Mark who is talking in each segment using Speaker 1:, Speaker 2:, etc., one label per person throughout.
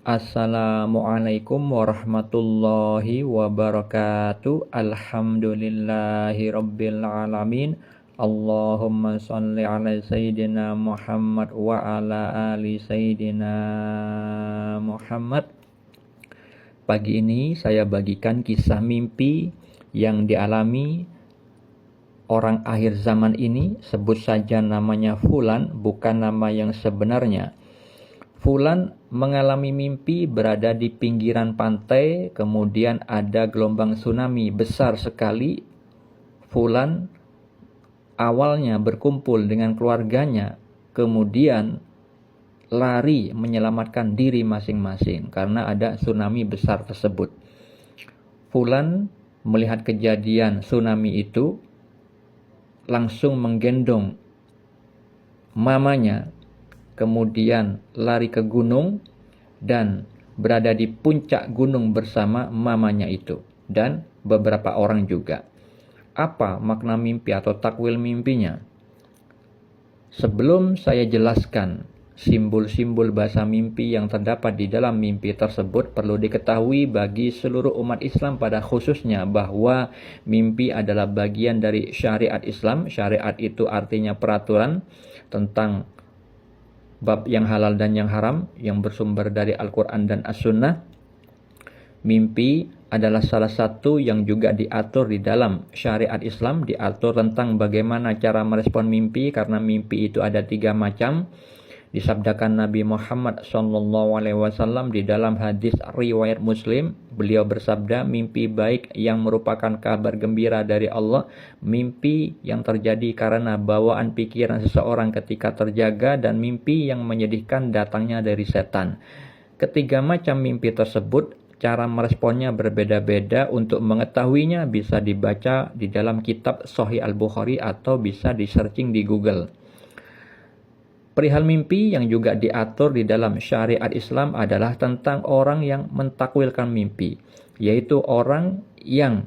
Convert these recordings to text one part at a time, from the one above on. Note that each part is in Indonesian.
Speaker 1: Assalamualaikum warahmatullahi wabarakatuh. Alhamdulillahi rabbil alamin. Allahumma salli ala sayyidina Muhammad wa ala ali sayyidina Muhammad. Pagi ini saya bagikan kisah mimpi yang dialami orang akhir zaman ini. Sebut saja namanya Fulan, bukan nama yang sebenarnya. Fulan mengalami mimpi berada di pinggiran pantai, kemudian ada gelombang tsunami besar sekali. Fulan awalnya berkumpul dengan keluarganya, kemudian lari menyelamatkan diri masing-masing karena ada tsunami besar tersebut. Fulan melihat kejadian tsunami itu, langsung menggendong mamanya, kemudian lari ke gunung dan berada di puncak gunung bersama mamanya itu dan beberapa orang juga. Apa makna mimpi atau takwil mimpinya? Sebelum saya jelaskan simbol-simbol bahasa mimpi yang terdapat di dalam mimpi tersebut, perlu diketahui bagi seluruh umat Islam pada khususnya bahwa mimpi adalah bagian dari syariat Islam. Syariat itu artinya peraturan tentang bab yang halal dan yang haram yang bersumber dari Al-Quran dan As-Sunnah. Mimpi adalah salah satu yang juga diatur di dalam syariat Islam, diatur tentang bagaimana cara merespon mimpi, karena mimpi itu ada 3 macam. Disabdakan Nabi Muhammad SAW di dalam hadis riwayat Muslim, beliau bersabda, mimpi baik yang merupakan kabar gembira dari Allah, mimpi yang terjadi karena bawaan pikiran seseorang ketika terjaga, dan mimpi yang menyedihkan datangnya dari setan. Ketiga macam mimpi tersebut, cara meresponnya berbeda-beda. Untuk mengetahuinya bisa dibaca di dalam kitab Sahih Al-Bukhari atau bisa di searching di Google. Perihal mimpi yang juga diatur di dalam syariat Islam adalah tentang orang yang mentakwilkan mimpi, yaitu orang yang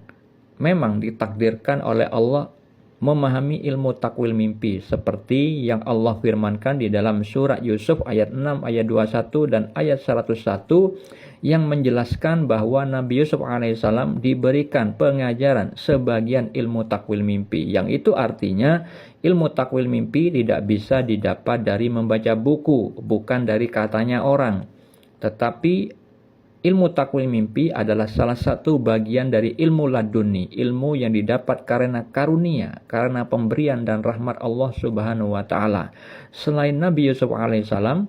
Speaker 1: memang ditakdirkan oleh Allah memahami ilmu takwil mimpi, seperti yang Allah firmankan di dalam surat Yusuf ayat 6, ayat 21 dan ayat 101 yang menjelaskan bahwa Nabi Yusuf alaihissalam diberikan pengajaran sebagian ilmu takwil mimpi, yang itu artinya ilmu takwil mimpi tidak bisa didapat dari membaca buku, bukan dari katanya orang, tetapi ilmu takwil mimpi adalah salah satu bagian dari ilmu laduni, ilmu yang didapat karena karunia, karena pemberian dan rahmat Allah Subhanahu wa taala. Selain Nabi Yusuf alaihissalam,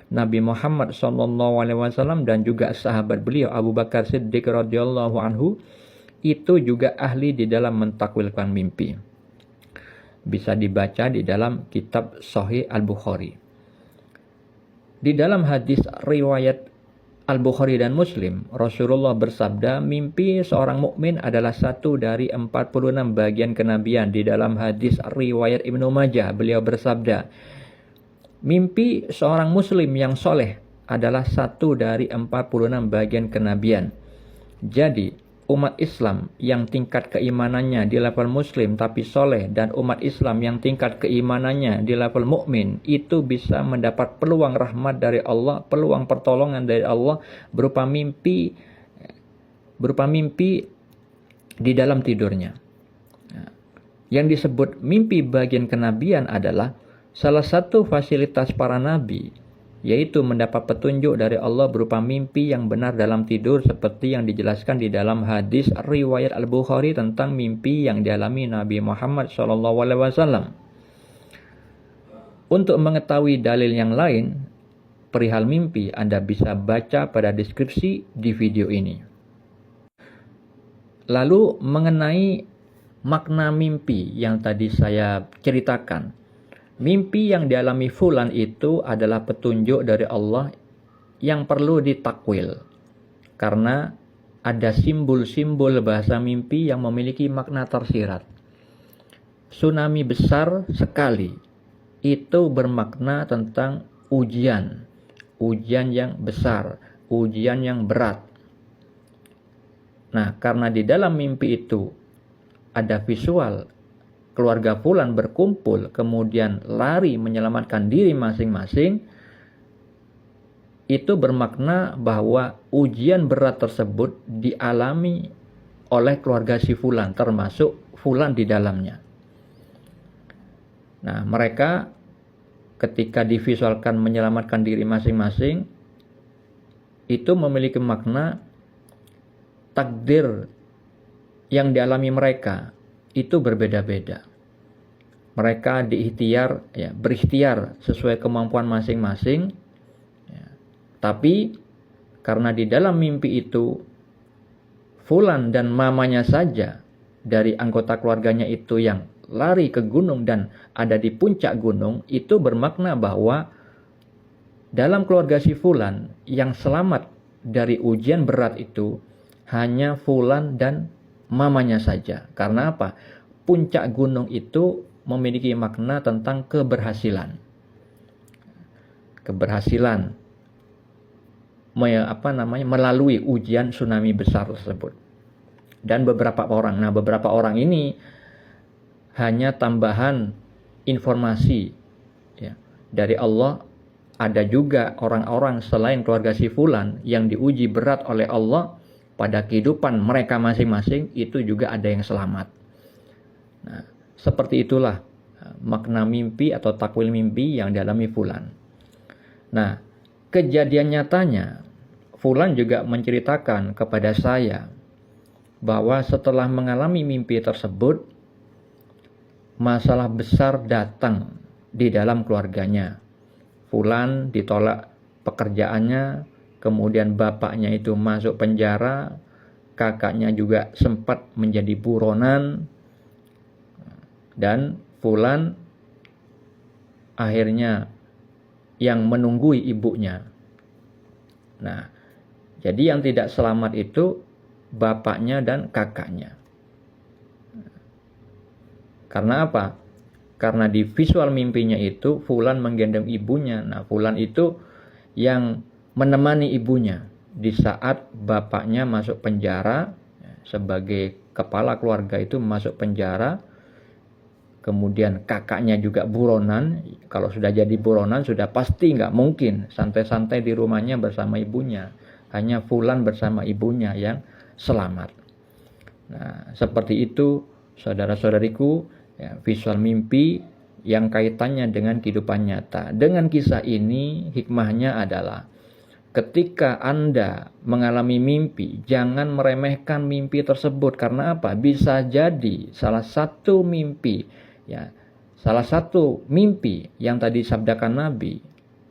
Speaker 1: Nabi Muhammad SAW dan juga sahabat beliau Abu Bakar Siddiq radhiyallahu anhu itu juga ahli di dalam mentakwilkan mimpi. Bisa dibaca di dalam kitab Sahih Al-Bukhari. Di dalam hadis riwayat Al-Bukhari dan Muslim, Rasulullah bersabda, mimpi seorang mukmin adalah satu dari 46 bagian kenabian. Di dalam hadis riwayat Ibnu Majah, beliau bersabda, mimpi seorang muslim yang soleh adalah satu dari 46 bagian kenabian. Jadi, umat Islam yang tingkat keimanannya di level muslim tapi soleh, dan umat Islam yang tingkat keimanannya di level mukmin, itu bisa mendapat peluang rahmat dari Allah, peluang pertolongan dari Allah berupa mimpi di dalam tidurnya. Yang disebut mimpi bagian kenabian adalah salah satu fasilitas para nabi, yaitu mendapat petunjuk dari Allah berupa mimpi yang benar dalam tidur, seperti yang dijelaskan di dalam hadis riwayat Al-Bukhari tentang mimpi yang dialami Nabi Muhammad SAW. Untuk mengetahui dalil yang lain perihal mimpi, Anda bisa baca pada deskripsi di video ini. Lalu mengenai makna mimpi yang tadi saya ceritakan, mimpi yang dialami Fulan itu adalah petunjuk dari Allah yang perlu ditakwil, karena ada simbol-simbol bahasa mimpi yang memiliki makna tersirat. Tsunami besar sekali itu bermakna tentang ujian yang besar, ujian yang berat. Nah, karena di dalam mimpi itu ada visual keluarga Fulan berkumpul, kemudian lari menyelamatkan diri masing-masing, itu bermakna bahwa ujian berat tersebut dialami oleh keluarga si fulan, termasuk fulan di dalamnya. Nah, mereka ketika divisualkan menyelamatkan diri masing-masing, itu memiliki makna takdir yang dialami mereka itu berbeda-beda. Mereka berikhtiar sesuai kemampuan masing-masing. Ya. Tapi karena di dalam mimpi itu fulan dan mamanya saja dari anggota keluarganya itu yang lari ke gunung dan ada di puncak gunung, itu bermakna bahwa dalam keluarga si fulan yang selamat dari ujian berat itu hanya fulan dan mamanya saja. Karena apa? Puncak gunung itu memiliki makna tentang keberhasilan. Keberhasilan melalui ujian tsunami besar tersebut. Dan beberapa orang ini hanya tambahan informasi ya, dari Allah. Ada juga orang-orang selain keluarga si fulan yang diuji berat oleh Allah pada kehidupan mereka masing-masing, itu juga ada yang selamat. Nah, seperti itulah makna mimpi atau takwil mimpi yang dialami fulan. Nah, kejadian nyatanya fulan juga menceritakan kepada saya bahwa setelah mengalami mimpi tersebut, masalah besar datang di dalam keluarganya. Fulan ditolak pekerjaannya, kemudian bapaknya itu masuk penjara, kakaknya juga sempat menjadi buronan, dan fulan akhirnya yang menunggui ibunya. Nah, jadi yang tidak selamat itu bapaknya dan kakaknya. Karena apa? Karena di visual mimpinya itu fulan menggendong ibunya. Nah, fulan itu yang menemani ibunya di saat bapaknya masuk penjara, sebagai kepala keluarga itu masuk penjara. Kemudian kakaknya juga buronan. Kalau sudah jadi buronan sudah pasti nggak mungkin santai-santai di rumahnya bersama ibunya. Hanya fulan bersama ibunya yang selamat. Nah, seperti itu saudara-saudariku, ya, visual mimpi yang kaitannya dengan kehidupan nyata. Dengan kisah ini hikmahnya adalah ketika Anda mengalami mimpi, jangan meremehkan mimpi tersebut. Karena apa? Bisa jadi salah satu mimpi yang tadi sabdakan Nabi,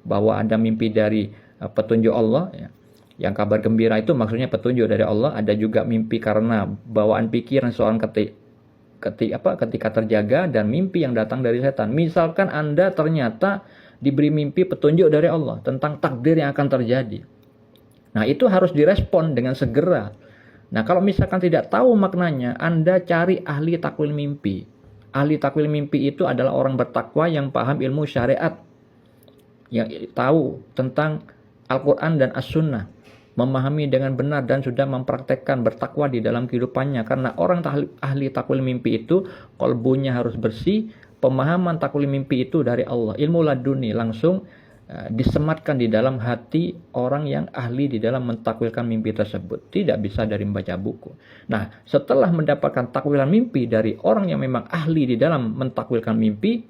Speaker 1: bahwa ada mimpi dari petunjuk Allah, ya. Yang kabar gembira itu maksudnya petunjuk dari Allah. Ada juga mimpi karena bawaan pikiran seorang ketika terjaga, dan mimpi yang datang dari setan. Misalkan Anda ternyata diberi mimpi petunjuk dari Allah tentang takdir yang akan terjadi. Nah, itu harus direspon dengan segera. Nah, kalau misalkan tidak tahu maknanya, Anda cari ahli takwil mimpi. Ahli takwil mimpi itu adalah orang bertakwa yang paham ilmu syariat, yang tahu tentang Al-Quran dan As-Sunnah, memahami dengan benar dan sudah mempraktekkan bertakwa di dalam kehidupannya. Karena orang ahli takwil mimpi itu kolbunya harus bersih, pemahaman takwil mimpi itu dari Allah, ilmu laduni langsung disematkan di dalam hati orang yang ahli di dalam mentakwilkan mimpi tersebut. Tidak bisa dari membaca buku. Nah, setelah mendapatkan takwilan mimpi dari orang yang memang ahli di dalam mentakwilkan mimpi,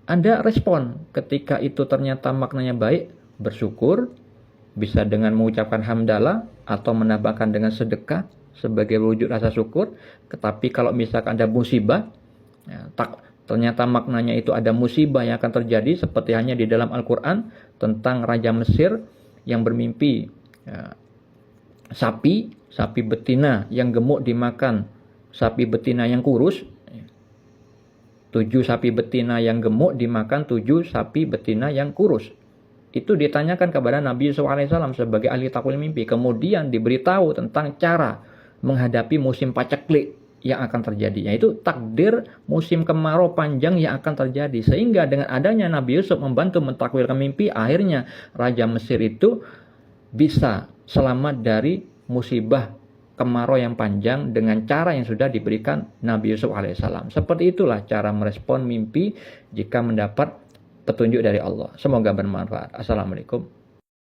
Speaker 1: Anda respon ketika itu ternyata maknanya baik, bersyukur, bisa dengan mengucapkan hamdalah atau menambahkan dengan sedekah sebagai wujud rasa syukur. Tetapi kalau misalkan ada musibah, ternyata maknanya itu ada musibah yang akan terjadi, seperti hanya di dalam Al-Quran tentang Raja Mesir yang bermimpi sapi betina yang gemuk dimakan sapi betina yang kurus. 7 sapi betina yang gemuk dimakan 7 sapi betina yang kurus. Itu ditanyakan kepada Nabi SAW sebagai ahli takwil mimpi. Kemudian diberitahu tentang cara menghadapi musim paceklik yang akan terjadi. Yaitu takdir musim kemarau panjang yang akan terjadi. Sehingga dengan adanya Nabi Yusuf membantu mentakwilkan mimpi, akhirnya Raja Mesir itu bisa selamat dari musibah kemarau yang panjang dengan cara yang sudah diberikan Nabi Yusuf alaihissalam. Seperti itulah cara merespon mimpi jika mendapat petunjuk dari Allah. Semoga bermanfaat. Assalamualaikum